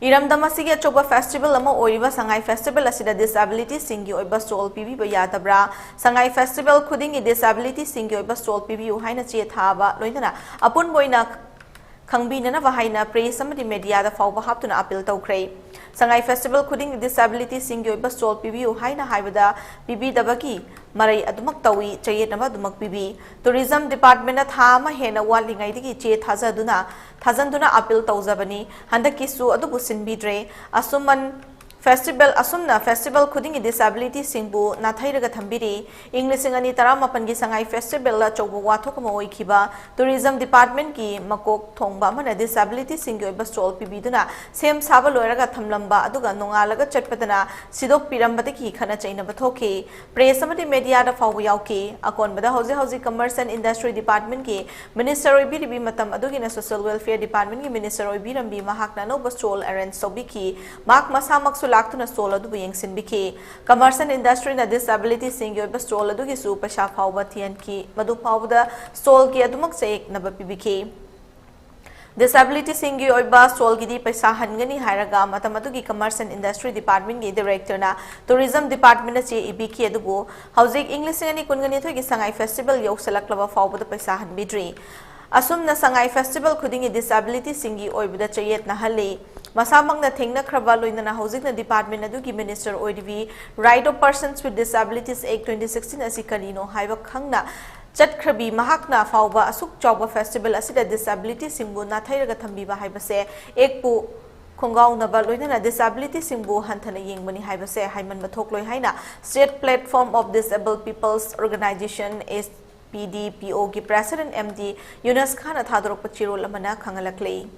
Eramdam asigi achouba festival ama oiriba Sangai Festival asida Disabilities singi oiba stall pibiba yadabra Sangai Festival khudingi Disabilities singi oiba stall pibiu haina che thaba loinana apun boina Kangbina Vahaina praise somebody media the Fauba Haptuna appeal to Cray. Sangai Festival Kuding Disabilities Singo Bastol PBU Haina Haivada Bibi Dabaki Marai Adumak Tawi Chayetama Dumak Bibi Tourism Department at Hama Hena Walling Idiki Che Tazanduna appeal to Zabani Handakisu Adubusin Bidre Asuman Festival Asumna Festival Kuding Disability Singbu Nathairaga Thambiri English Angani Taramapangi Sangai Festival La Chobo Watokamo Oikiba Tourism Department ki Makok Thongba Mana Disability Singo Bastol Pibiduna Same Sabaloraga Thamlamba Aduga Nongalaga Chatpatana Sidok Pirambataki Kana China Batoke Praise Samadi Media da Fawiyauki Akon Bada House Commerce and Industry Department ki Minister Oibi Matam Adugina Social Welfare Department ki Minister Oibirambi Mahakna no Bastol Aaron Sobiki Mark Masamak Laktuna stall adu buyeng sinbiki commerce and industry na disability singi oiba stall adu gi su pasha phawba thian ki madu phawda stall ki adumak cheik naba pibiki disability singi oiba stall gi di paisa hangani hairaga matamatu gi commerce and industry department gi director na tourism department na che ibiki adugo housing english ngani kungani thoi gi sangai festival yoksalaklaba phawba da paisa hanbidri asumna sangai festival khudingi disability singi oibda chayet na hali Masamangna Thingna Krabaloina Housing the Department Adugi Minister Oiribi Right of Persons with Disabilities Act 2016 Asikarino Haiba Khangna Chat Krabi Mahakna Fauba Asuk Chauba Festival Asida Disability Simbu Nathairaga Thambiba Haibase Ekpu Kongau Nabaloina Disability Simbu Hantana Yingmani Haibase Haiman Bathokloi Haina State Platform of Disabled People's Organization SPDPO ki President MD Yunus Khan Athadrok Pachiro Lamana Kangalaklei